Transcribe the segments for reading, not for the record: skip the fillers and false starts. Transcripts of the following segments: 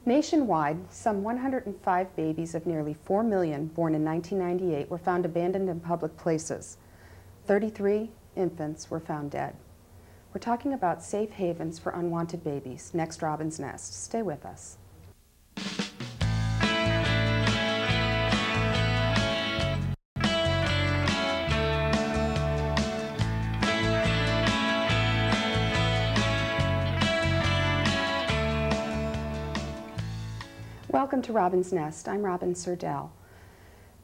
Nationwide, some 105 babies of nearly 4 million born in 1998 were found abandoned in public places. 33 infants were found dead. We're talking about safe havens for unwanted babies. Next, Robin's Nest. Stay with us. Welcome to Robin's Nest. I'm Robin Surdell.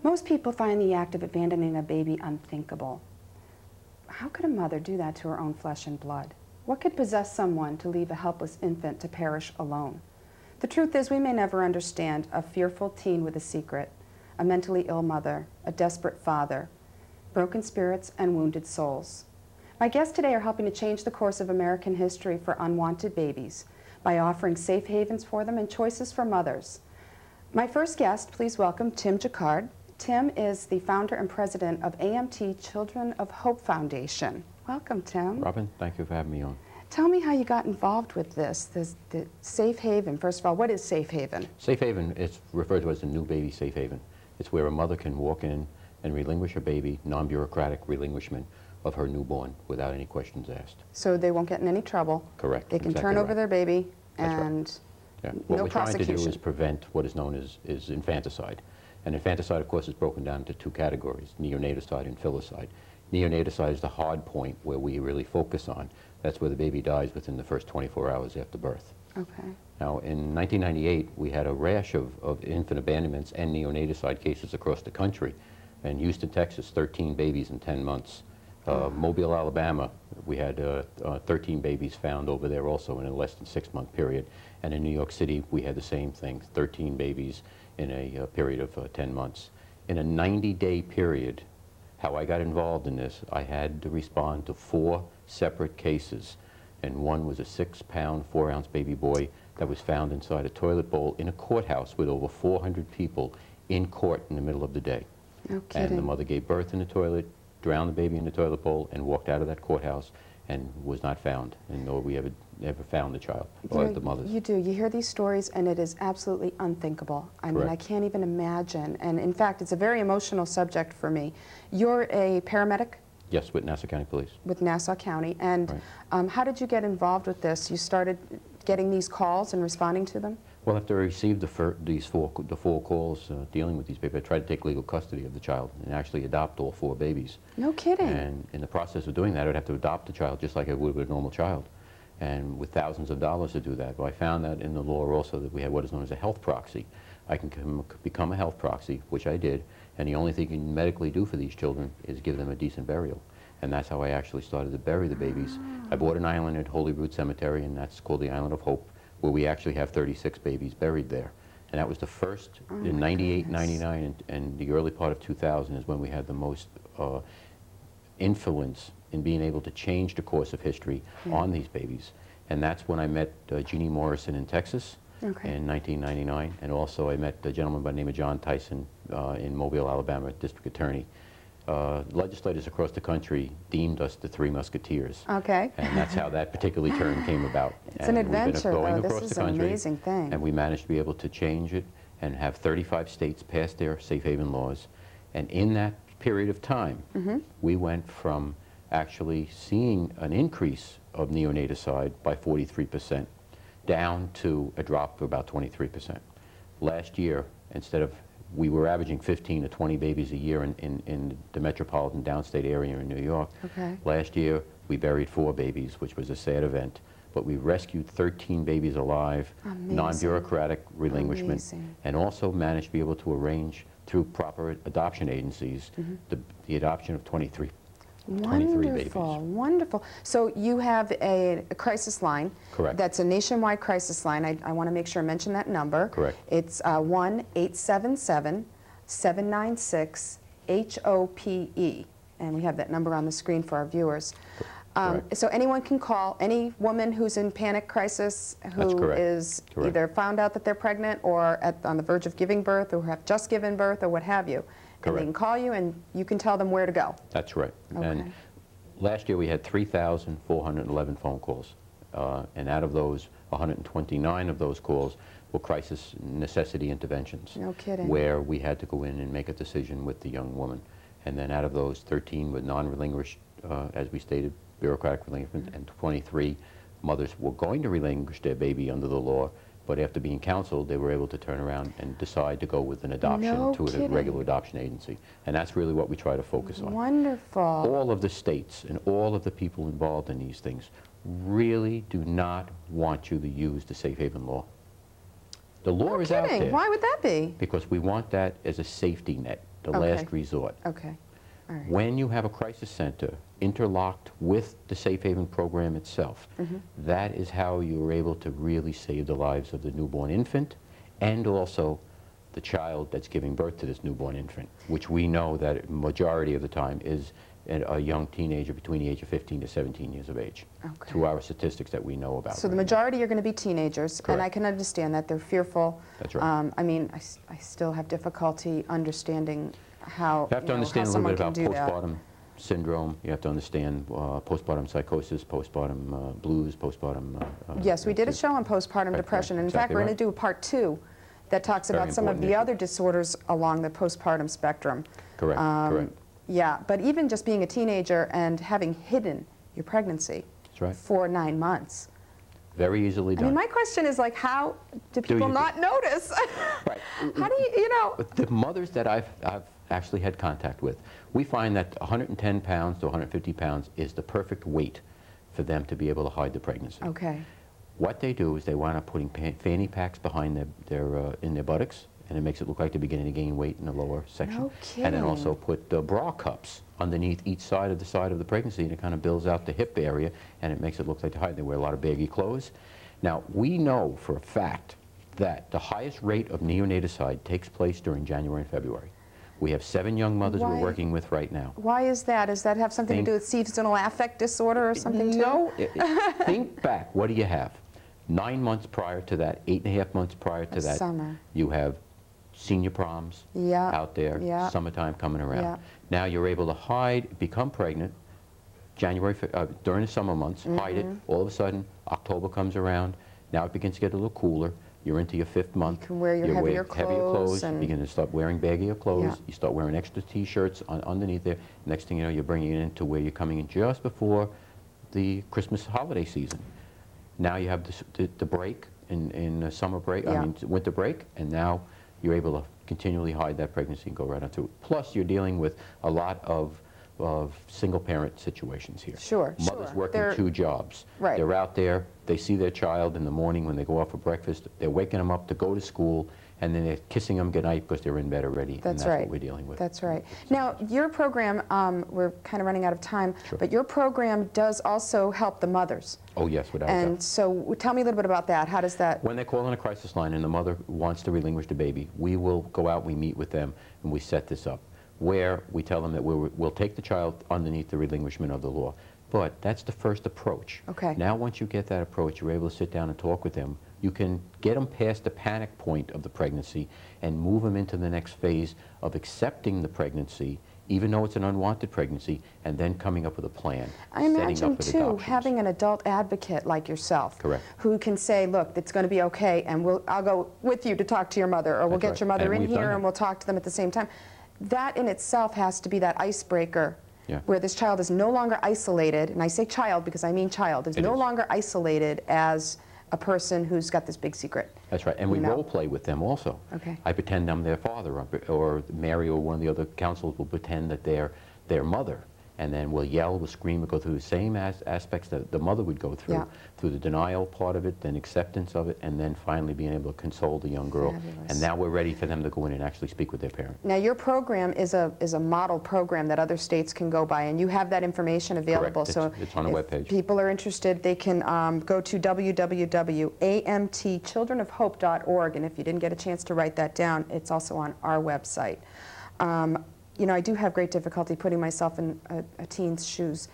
Most people find the act of abandoning a baby unthinkable. How could a mother do that to her own flesh and blood? What could possess someone to leave a helpless infant to perish alone? The truth is, we may never understand a fearful teen with a secret, a mentally ill mother, a desperate father, broken spirits, and wounded souls. My guests today are helping to change the course of American history for unwanted babies by offering safe havens for them and choices for mothers. My first guest, please welcome Tim Jacquard. Tim is the founder and president of AMT Children of Hope Foundation. Welcome, Tim. Robin, thank you for having me on. Tell me how you got involved with the Safe Haven. First of all, what is Safe Haven? Safe Haven is referred to as the new baby safe haven. It's where a mother can walk in and relinquish her baby, non-bureaucratic relinquishment of her newborn without any questions asked. So they won't get in any trouble. Correct. They can turn over their baby and yeah. no What we're prosecution. trying to do is prevent what is known as infanticide. And infanticide, of course, is broken down into two categories, neonaticide and filicide. Neonaticide is the hard point where we really focus on. That's where the baby dies within the first 24 hours after birth. Okay. Now, in 1998, we had a rash of infant abandonments and neonaticide cases across the country. In Houston, Texas, 13 babies in 10 months. Mobile, Alabama, we had 13 babies found over there also in a less than 6-month period. And in New York City, we had the same thing, 13 babies in a period of 10 months. In a 90-day period, how I got involved in this, I had to respond to 4 separate cases. And one was a 6-pound, 4-ounce baby boy that was found inside a toilet bowl in a courthouse with over 400 people in court in the middle of the day. No kidding. And the mother gave birth in the toilet, drowned the baby in the toilet bowl, and walked out of that courthouse and was not found. And nor we ever found the child or the mothers. You do. You hear these stories, and it is absolutely unthinkable. I mean, I can't even imagine. And in fact, it's a very emotional subject for me. You're a paramedic? Yes, with Nassau County Police. With Nassau County. And how did you get involved with this? You started getting these calls and responding to them? Well, after I received the four calls dealing with these babies, I tried to take legal custody of the child and actually adopt all 4 babies. No kidding. And in the process of doing that, I'd have to adopt the child just like I would with a normal child, and with thousands of dollars to do that. Well, I found that in the law also that we have what is known as a health proxy. I can become a health proxy, which I did, and the only thing you can medically do for these children is give them a decent burial. And that's how I actually started to bury the babies. I bought an island at Holyrood Cemetery, and that's called the Island of Hope, where we actually have 36 babies buried there. And that was the first in 98, 99, and the early part of 2000 is when we had the most influence in being able to change the course of history on these babies. And that's when I met Jeannie Morrison in Texas in 1999, and also I met a gentleman by the name of John Tyson in Mobile, Alabama, district attorney. Legislators across the country deemed us the 3 Musketeers. Okay. And that's how that particular term came about. It's an adventure, though. This is an amazing thing. And we managed to be able to change it and have 35 states pass their safe haven laws. And in that period of time, we went from actually seeing an increase of neonaticide by 43% down to a drop of about 23%. Last year, we were averaging 15 to 20 babies a year in the metropolitan downstate area in New York. Last year, we buried 4 babies, which was a sad event. But we rescued 13 babies alive, non-bureaucratic relinquishment, and also managed to be able to arrange through proper adoption agencies the adoption of 23 babies. Wonderful. So you have a crisis line. Correct. That's a nationwide crisis line. I want to make sure I mention that number. Correct. It's 1-877-796-HOPE. And we have that number on the screen for our viewers. So anyone can call, any woman who's in panic crisis, who is either found out that they're pregnant or on the verge of giving birth or have just given birth or what have you. And they can call you and you can tell them where to go. That's right. And last year we had 3,411 phone calls. And out of those, 129 of those calls were crisis necessity interventions. No kidding. Where we had to go in and make a decision with the young woman. And then out of those, 13 were non-relinquished, as we stated, bureaucratic relinquishment, and 23 mothers were going to relinquish their baby under the law, but after being counseled, they were able to turn around and decide to go with an adoption to a regular adoption agency. And that's really what we try to focus on. Wonderful. All of the states and all of the people involved in these things really do not want you to use the safe haven law. The law is out there. Why would that be? Because we want that as a safety net, the last resort. Okay. All right. When you have a crisis center interlocked with the Safe Haven program itself, that is how you are able to really save the lives of the newborn infant and also the child that's giving birth to this newborn infant, which we know that majority of the time is a young teenager between the age of 15 to 17 years of age, through our statistics that we know about. So the majority are going to be teenagers, and I can understand that. They're fearful. That's right. I mean, I still have difficulty understanding how, you have to understand a little bit about postpartum that. syndrome. You have to understand postpartum psychosis, postpartum blues, postpartum... yes, we did a show on postpartum depression. And in fact, we're going to do a part 2 that talks about some of the other disorders along the postpartum spectrum. Correct, correct. Yeah, but even just being a teenager and having hidden your pregnancy for 9 months. Very easily done. I mean, my question is, like, how do people not notice? Right. How do you know? The mothers that I've actually had contact with, we find that 110 pounds to 150 pounds is the perfect weight for them to be able to hide the pregnancy. Okay. What they do is they wind up putting fanny packs behind in their buttocks, and it makes it look like they're beginning to gain weight in the lower section. No kidding. And then also put bra cups underneath each side of the pregnancy, and it kind of builds out the hip area, and it makes it look like they're hiding. They wear a lot of baggy clothes. Now, we know for a fact that the highest rate of neonaticide takes place during January and February. We have 7 young mothers we're working with right now. Why is that? Does that have something to do with seasonal affect disorder or something too? No. Think back. What do you have? 9 months prior to that, 8.5 months prior to that, summer. You have senior proms out there, summertime coming around. Now you're able to hide, become pregnant, during the summer months, hide it. All of a sudden, October comes around. Now it begins to get a little cooler. You're into your 5th month. You can wear your heavier clothes. You begin to start wearing baggier clothes. You start wearing extra T-shirts underneath there. Next thing you know, you're bringing it into where you're coming in just before the Christmas holiday season. Now you have the break in summer break, I mean winter break, and now you're able to continually hide that pregnancy and go right onto it. Plus, you're dealing with a lot of single-parent situations here. Mothers working 2 jobs. They're out there, they see their child in the morning when they go out for breakfast, they're waking them up to go to school, and then they're kissing them goodnight because they're in bed already. That's what we're dealing with. That's right. Now, your program, we're kind of running out of time, but your program does also help the mothers. Oh, yes, without a doubt. And so tell me a little bit about that. How does that... When they call on a crisis line and the mother wants to relinquish the baby, we will go out, we meet with them, and we set this up, where we tell them that we'll take the child underneath the relinquishment of the law. But that's the first approach. Now, once you get that approach, you're able to sit down and talk with them. You can get them past the panic point of the pregnancy and move them into the next phase of accepting the pregnancy, even though it's an unwanted pregnancy, and then coming up with a plan. I imagine, too, having an adult advocate like yourself, who can say, look, it's going to be okay, and I'll go with you to talk to your mother, or we'll get your mother in here and we'll talk to them at the same time. That in itself has to be that icebreaker where this child is no longer isolated, and I say child because I mean child, is no longer isolated as a person who's got this big secret. That's right, and we role play with them also. I pretend I'm their father, or Mary or one of the other counselors will pretend that they're their mother, and then we'll yell, we'll scream, we'll go through the same aspects that the mother would go through, through the denial part of it, then acceptance of it, and then finally being able to console the young girl. And now we're ready for them to go in and actually speak with their parent. Now, your program is a model program that other states can go by, and you have that information available. So it's on a webpage. If people are interested, they can go to www.amtchildrenofhope.org, and if you didn't get a chance to write that down, it's also on our website. You know, I do have great difficulty putting myself in a teen's shoes.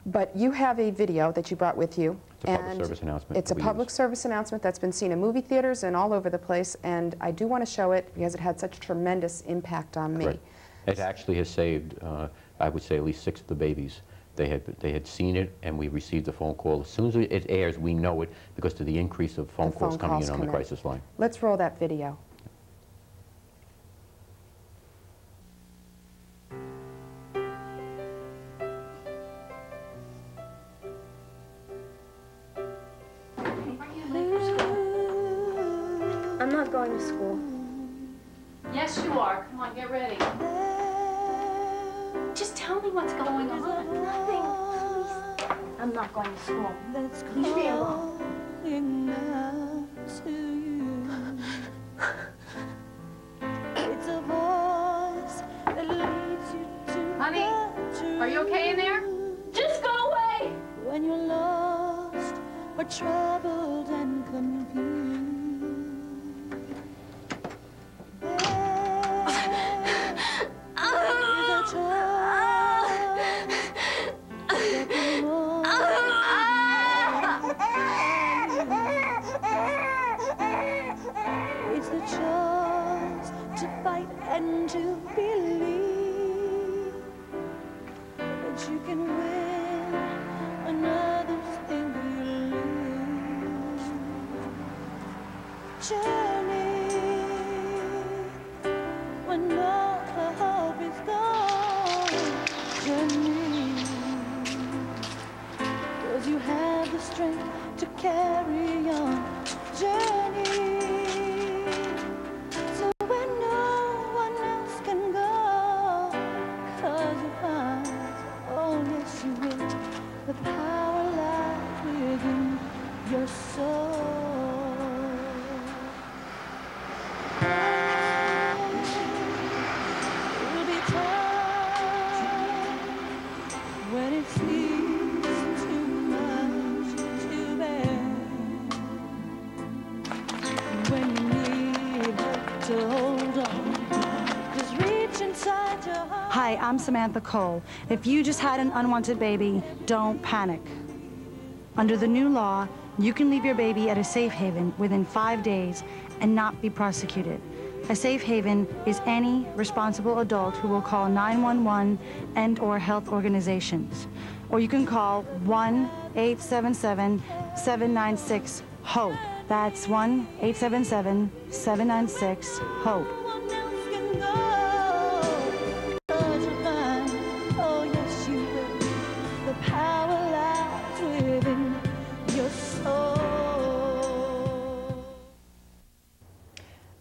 But you have a video that you brought with you. It's a public service announcement. It's a public service announcement that's been seen in movie theaters and all over the place. And I do want to show it because it had such tremendous impact on me. It actually has saved, I would say, at least 6 of the babies They had seen it, and we received a phone call. As soon as it airs, we know it because of the increase of phone calls coming in on the crisis line. Let's roll that video. I'm not going to school. Yes, you are. Come on, get ready. Just tell me what's going on. Nothing, please. I'm not going to school. Leave me alone. Honey, are you okay in there? Just go away! When you're lost or troubled and confused, there is a child that can hold you. It's the chance to fight and to believe that you can win another's thing you lose. Journey when all the hope is gone. Journey, 'cause you have the strength to carry on. Journey, so when no one else can go, 'cause you find, oh yes you will, the power lies within your soul. There'll be time when it seems too much to bear, when you need help to hold on, just reach inside your heart. Hi, I'm Samantha Cole. If you just had an unwanted baby, don't panic. Under the new law, you can leave your baby at a safe haven within 5 days and not be prosecuted. A safe haven is any responsible adult who will call 911 and/or health organizations. Or you can call 1-877-796-HOPE. That's 1-877-796-HOPE. No one else can go, 'cause you find, oh yes you will, the power lies within your soul.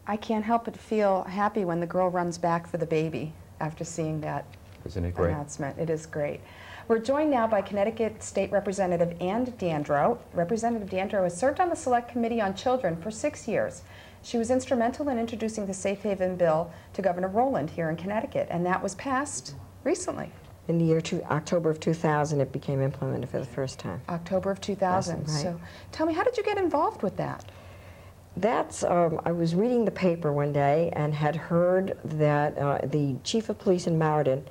I can't help but feel happy when the girl runs back for the baby after seeing that Isn't it great? announcement. It is great. We're joined now by Connecticut State Representative Ann Dandro. Representative Dandro has served on the Select Committee on Children for 6 years. She was instrumental in introducing the Safe Haven bill to Governor Rowland here in Connecticut, and that was passed recently, In the year October of 2000, it became implemented for the first time. October of 2000. That's right. So tell me, how did you get involved with that? That's, I was reading the paper one day and had heard that the chief of police in Meriden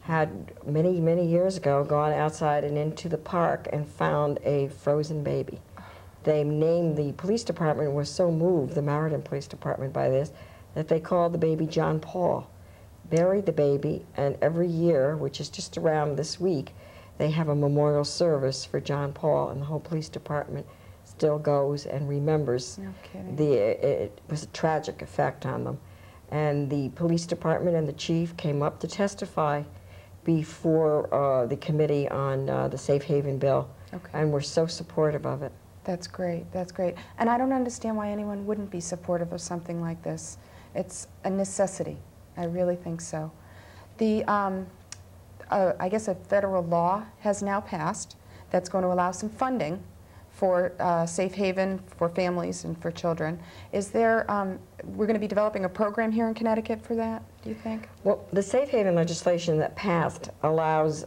had many, many years ago gone outside and into the park and found a frozen baby. They named, the police department was so moved, the Meriden Police Department, by this, that they called the baby John Paul, buried the baby, and every year, which is just around this week, they have a memorial service for John Paul, and the whole police department still goes and remembers. No kidding. It was a tragic effect on them. And the police department and the chief came up to testify before the committee on the Safe Haven bill, Okay. and were so supportive of it. That's great. That's great. And I don't understand why anyone wouldn't be supportive of something like this. It's a necessity. I really think so. The, I guess a federal law has now passed that's going to allow some funding for Safe Haven for families and for children. Is there, we're going to be developing a program here in Connecticut for that, do you think? Well, the Safe Haven legislation that passed allows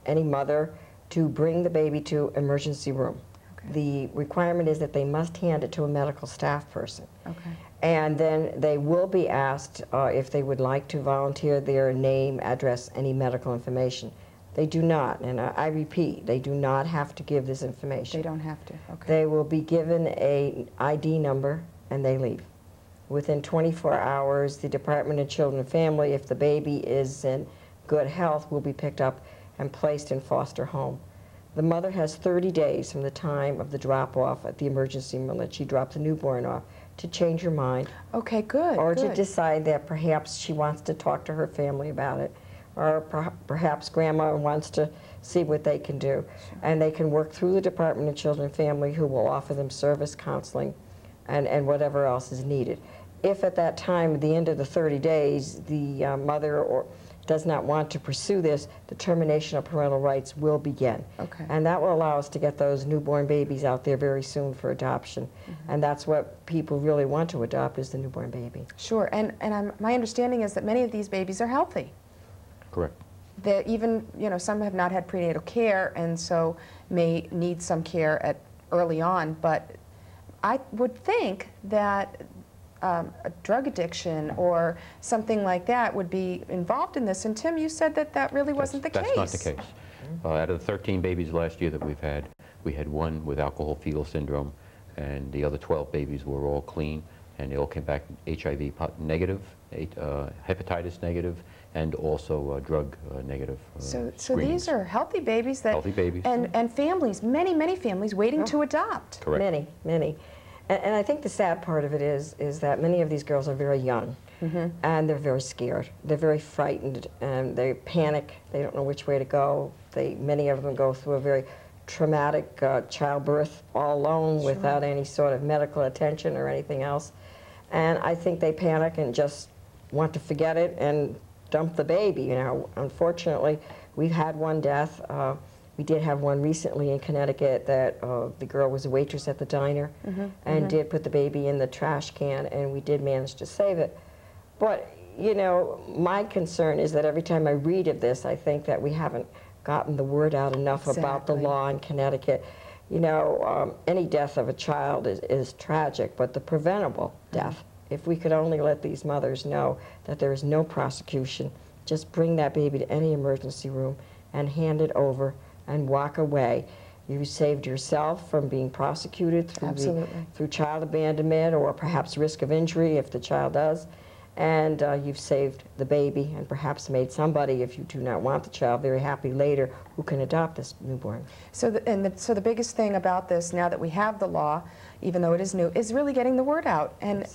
any mother to bring the baby to emergency room. Okay. The requirement is that they must hand it to a medical staff person. Okay. And then they will be asked if they would like to volunteer their name, address, any medical information. They do not, and I repeat, they do not have to give this information. They don't have to. Okay. They will be given an ID number and they leave. Within 24 hours, the Department of Children and Family, if the baby is in good health, will be picked up and placed in foster home. The mother has 30 days from the time of the drop-off at the emergency room that she dropped the newborn off to change her mind. Okay, good. Or good. to decide that perhaps she wants to talk to her family about it, or perhaps grandma wants to see what they can do. And they can work through the Department of Children and Family, who will offer them service, counseling, and whatever else is needed. If at that time, at the end of the 30 days, the mother does not want to pursue this, the termination of parental rights will begin. Okay. And that will allow us to get those newborn babies out there very soon for adoption. And that's what people really want to adopt, is the newborn baby. Sure, and my understanding is that many of these babies are healthy. Correct. That even, you know, some have not had prenatal care and so may need some care early on, but I would think that a drug addiction or something like that would be involved in this. And Tim, you said that that really wasn't the case. That's not the case. Out of the 13 babies last year that we've had, we had one with alcohol fetal syndrome, and the other 12 babies were all clean, and they all came back HIV negative, hepatitis negative, and also drug negative. So these are healthy babies that healthy babies, and families, many families waiting to adopt. Correct. Many. And I think the sad part of it is that many of these girls are very young, and they're very scared. They're very frightened, and they panic. They don't know which way to go. Many of them go through a very traumatic childbirth all alone, without any sort of medical attention or anything else. And I think they panic and just want to forget it and dump the baby. You know, unfortunately, we've had one death. We did have one recently in Connecticut that the girl was a waitress at the diner and did put the baby in the trash can, and we did manage to save it. But, you know, my concern is that every time I read of this, I think that we haven't gotten the word out enough about the law in Connecticut. You know, any death of a child is tragic, but the preventable death, if we could only let these mothers know that there is no prosecution, just bring that baby to any emergency room and hand it over and walk away. You saved yourself from being prosecuted through child abandonment or perhaps risk of injury if the child does, and you've saved the baby and perhaps made somebody, if you do not want the child, very happy later who can adopt this newborn. So the biggest thing about this, now that we have the law, even though it is new, is really getting the word out. And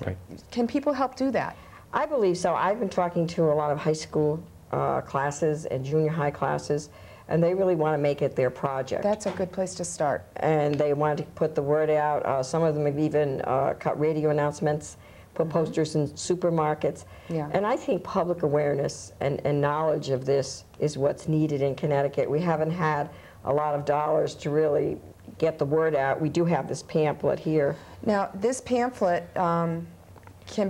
can people help do that? I believe so. I've been talking to a lot of high school classes and junior high classes, and they really want to make it their project. That's a good place to start. And they want to put the word out. Some of them have even cut radio announcements, put posters in supermarkets. Yeah. And I think public awareness and knowledge of this is what's needed in Connecticut. We haven't had a lot of dollars to really get the word out. We do have this pamphlet here. Now, this pamphlet can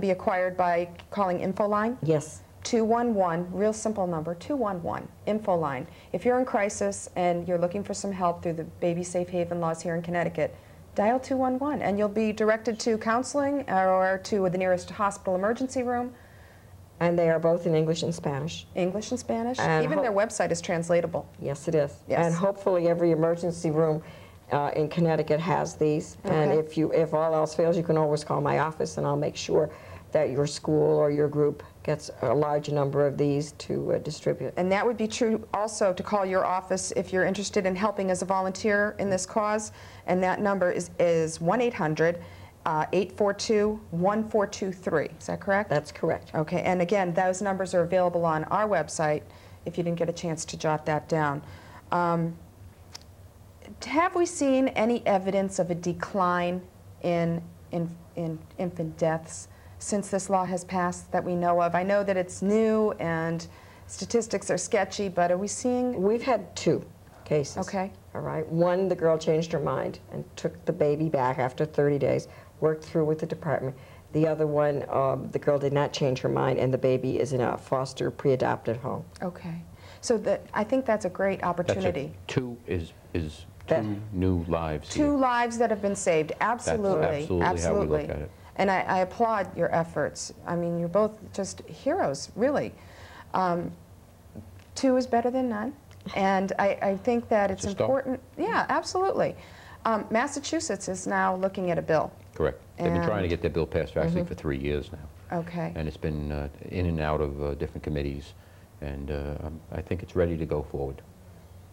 be acquired by calling InfoLine? Yes. 211, real simple number, 211, InfoLine. If you're in crisis and you're looking for some help through the Baby Safe Haven laws here in Connecticut, dial 211 and you'll be directed to counseling or to the nearest hospital emergency room. And they are both in English and Spanish. English and Spanish? And even their website is translatable. Yes, it is. Yes. And hopefully every emergency room in Connecticut has these. Okay. And if all else fails, you can always call my office and I'll make sure that your school or your group gets a large number of these to distribute. And that would be true also to call your office if you're interested in helping as a volunteer in this cause. And that number is 1-800-842-1423. Is that correct? That's correct. Okay, and again, those numbers are available on our website if you didn't get a chance to jot that down. Have we seen any evidence of a decline in infant deaths since this law has passed that we know of? I know that it's new and statistics are sketchy, but are we seeing? We've had 2 cases. Okay. All right. One, the girl changed her mind and took the baby back after 30 days, worked through with the department. The other one, the girl did not change her mind, and the baby is in a foster pre-adopted home. Okay. So I think that's a great opportunity. Two is 2 new lives. 2 lives that have been saved. Absolutely. That's absolutely how we look at it. And I applaud your efforts. I mean, you're both just heroes, really. 2 is better than none. And I think that it's important. Yeah, absolutely. Massachusetts is now looking at a bill. Correct. They've been trying to get their bill passed actually for 3 years now. Okay. And it's been in and out of different committees. And I think it's ready to go forward.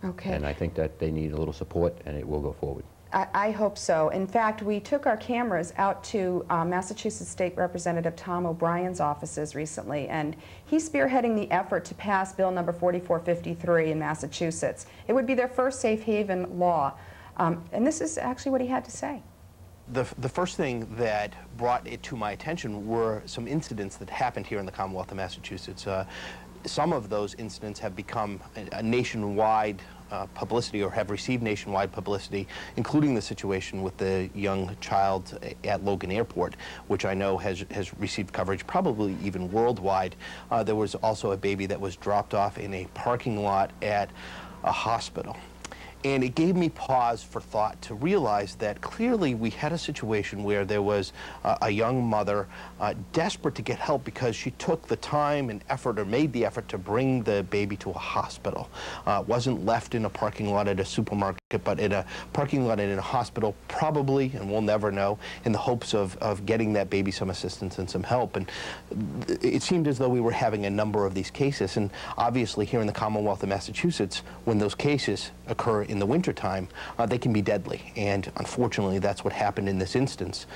Okay. And I think that they need a little support, and it will go forward. I hope so. In fact, we took our cameras out to Massachusetts State Representative Tom O'Brien's offices recently, and he's spearheading the effort to pass Bill number 4453 in Massachusetts. It would be their first safe haven law. And this is actually what he had to say. The first thing that brought it to my attention were some incidents that happened here in the Commonwealth of Massachusetts. Some of those incidents have become a nationwide publicity, or have received nationwide publicity, including the situation with the young child at Logan Airport, which I know has received coverage probably even worldwide. There was also a baby that was dropped off in a parking lot at a hospital. And it gave me pause for thought to realize that clearly we had a situation where there was a young mother desperate to get help because she took the time and effort, or made the effort, to bring the baby to a hospital. Wasn't left in a parking lot at a supermarket, but in a parking lot in a hospital, probably, and we'll never know, in the hopes of getting that baby some assistance and some help. And it seemed as though we were having a number of these cases. And obviously here in the Commonwealth of Massachusetts, when those cases occur in the wintertime, they can be deadly. And unfortunately, that's what happened in this instance.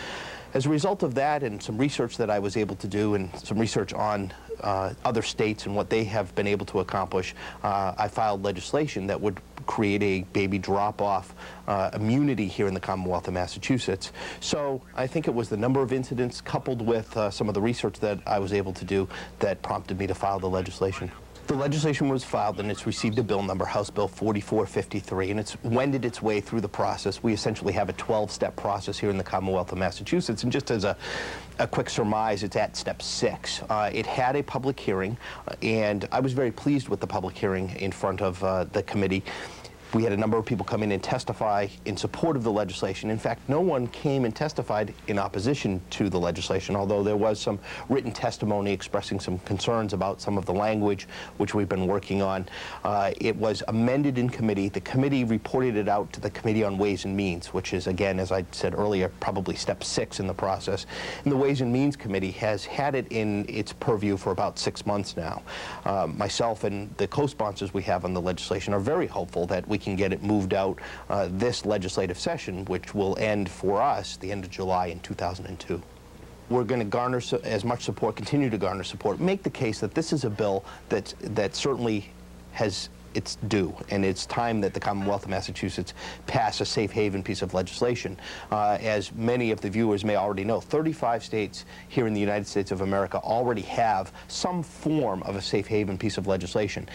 As a result of that, and some research that I was able to do, and some research on other states and what they have been able to accomplish, I filed legislation that would create a baby drop-off immunity here in the Commonwealth of Massachusetts. So I think it was the number of incidents coupled with some of the research that I was able to do that prompted me to file the legislation. The legislation was filed, and it's received a bill number, House Bill 4453, and it's wended its way through the process. We essentially have a 12-step process here in the Commonwealth of Massachusetts, and just as a quick surmise, it's at step 6. It had a public hearing, and I was very pleased with the public hearing in front of the committee. We had a number of people come in and testify in support of the legislation. In fact, no one came and testified in opposition to the legislation, although there was some written testimony expressing some concerns about some of the language, which we've been working on. It was amended in committee. The committee reported it out to the Committee on Ways and Means, which is, again, as I said earlier, probably step 6 in the process. And the Ways and Means Committee has had it in its purview for about 6 months now. Myself and the co-sponsors we have on the legislation are very hopeful that we can get it moved out this legislative session, which will end for us the end of July in 2002. We're going to garner as much support, continue to garner support, make the case that this is a bill that certainly has its due, and it's time that the Commonwealth of Massachusetts pass a safe haven piece of legislation. As many of the viewers may already know, 35 states here in the United States of America already have some form of a safe haven piece of legislation.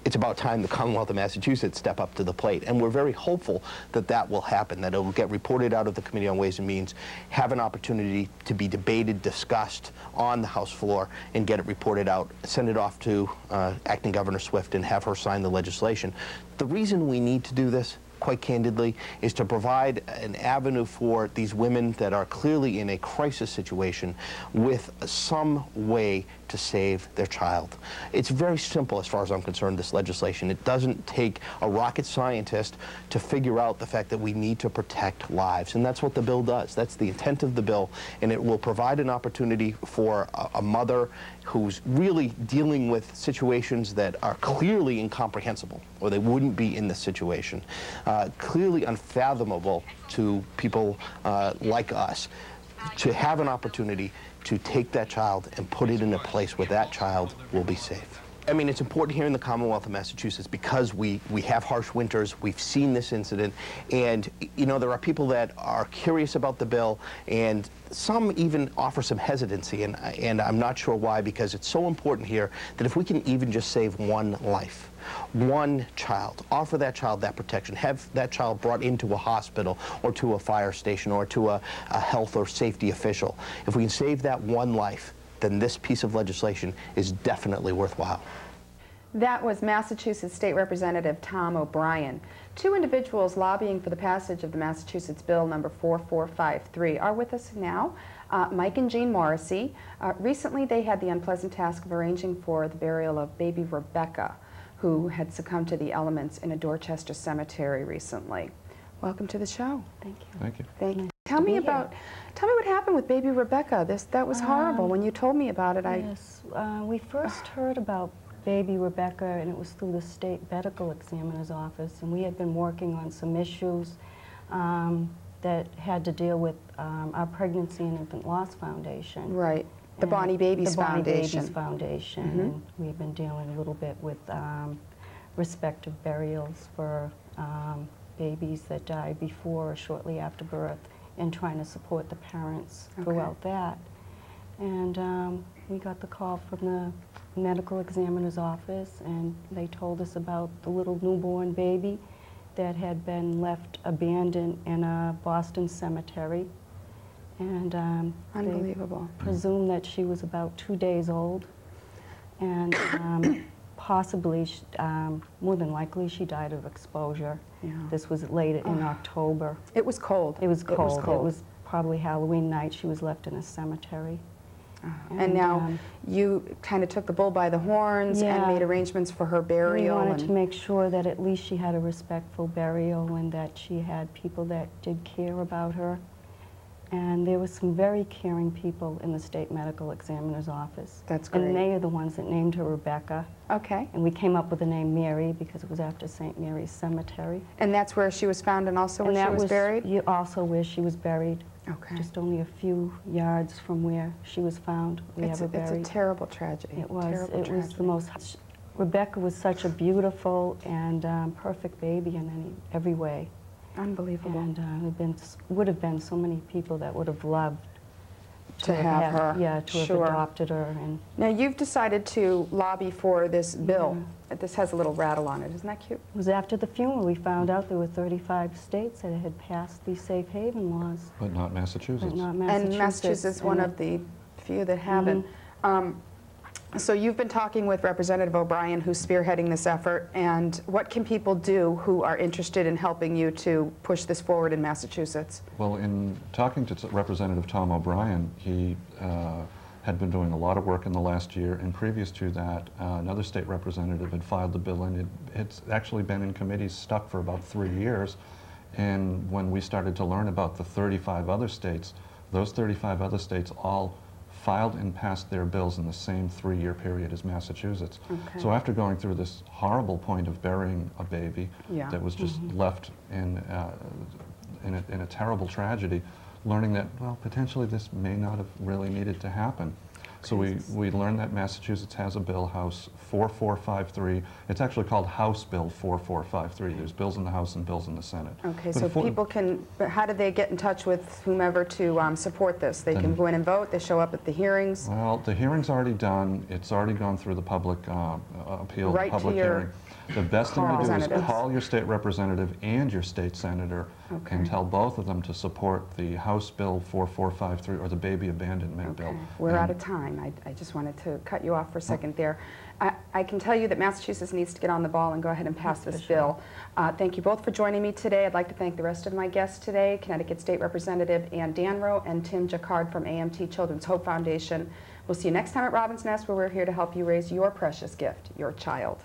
It's about time the Commonwealth of Massachusetts step up to the plate, and we're very hopeful that that will happen, that it will get reported out of the Committee on Ways and Means, have an opportunity to be debated, discussed on the House floor, and get it reported out, send it off to Acting Governor Swift, and have her sign the legislation. The reason we need to do this, quite candidly, is to provide an avenue for these women that are clearly in a crisis situation with some way to save their child. It's very simple as far as I'm concerned, this legislation. It doesn't take a rocket scientist to figure out the fact that we need to protect lives, and that's what the bill does. That's the intent of the bill, and it will provide an opportunity for a mother who's really dealing with situations that are clearly incomprehensible, or they wouldn't be in this situation, clearly unfathomable to people like us, to have an opportunity to take that child and put it in a place where that child will be safe. I mean, it's important here in the Commonwealth of Massachusetts because we have harsh winters. We've seen this incident, and you know, there are people that are curious about the bill, and some even offer some hesitancy, and I'm not sure why, because it's so important here that if we can even just save one life, one child, offer that child that protection, have that child brought into a hospital or to a fire station or to a health or safety official. If we can save that one life, then this piece of legislation is definitely worthwhile. That was Massachusetts State Representative Tom O'Brien. Two individuals lobbying for the passage of the Massachusetts Bill number 4453 are with us now. Mike and Jean Morrissey. Recently they had the unpleasant task of arranging for the burial of baby Rebecca, who had succumbed to the elements in a Dorchester cemetery recently. Welcome to the show. Thank you. Thank you. Thank you. Tell me what happened with baby Rebecca. That was horrible. When you told me about it, Yes, we first heard about baby Rebecca, and it was through the state medical examiner's office, and we had been working on some issues that had to deal with our Pregnancy and Infant Loss Foundation. Right. The Bonnie Babies Foundation. The Bonnie Babies Foundation. And we've been dealing a little bit with respective burials for babies that died before or shortly after birth, and trying to support the parents throughout that. And we got the call from the medical examiner's office, and they told us about the little newborn baby that had been left abandoned in a Boston cemetery. And Unbelievable. they presumed that she was about 2 days old, and possibly, more than likely, she died of exposure. Yeah. This was late in October. It was cold. It was cold. It was probably Halloween night. She was left in a cemetery. And now you kind of took the bull by the horns and made arrangements for her burial. We wanted to make sure that at least she had a respectful burial and that she had people that did care about her. And there were some very caring people in the state medical examiner's office. That's great. And they are the ones that named her Rebecca. Okay. And we came up with the name Mary because it was after St. Mary's Cemetery. And that's where she was found and also where she was buried? Also where she was buried. Okay. Just only a few yards from where she was found. It's a terrible tragedy. It was. Terrible It was the most. Rebecca was such a beautiful and perfect baby in every way. Unbelievable. And would have been so many people that would have loved to have her. Yeah, to have adopted her. And now you've decided to lobby for this bill. This has a little rattle on it. Isn't that cute? It was after the funeral we found out there were 35 states that had passed these safe haven laws. But not Massachusetts. But not Massachusetts. And Massachusetts is one of the few that haven't. So you've been talking with Representative O'Brien, who's spearheading this effort, and what can people do who are interested in helping you to push this forward in Massachusetts? Well, in talking to Representative Tom O'Brien, he had been doing a lot of work in the last year, and previous to that, another state representative had filed the bill, and it's actually been in committees stuck for about 3 years. And when we started to learn about the 35 other states, those 35 other states all filed and passed their bills in the same 3-year period as Massachusetts. Okay. So after going through this horrible point of burying a baby that was just left in a terrible tragedy, learning that, well, potentially this may not have really needed to happen. So we learned that Massachusetts has a bill, House 4453. It's actually called House Bill 4453. There's bills in the House and bills in the Senate. Okay, so people can, how do they get in touch with whomever to support this? They can go in and vote, they show up at the hearings? Well, the hearing's already done. It's already gone through the public appeal, public hearing. The best thing to do is call your state representative and your state senator and tell both of them to support the House Bill 4453 or the Baby Abandonment Bill. We're out of time. I just wanted to cut you off for a second there. I can tell you that Massachusetts needs to get on the ball and go ahead and pass this bill. Thank you both for joining me today. I'd like to thank the rest of my guests today, Connecticut State Representative Ann Danro and Tim Jacquard from AMT Children's Hope Foundation. We'll see you next time at Robin's Nest, where we're here to help you raise your precious gift, your child.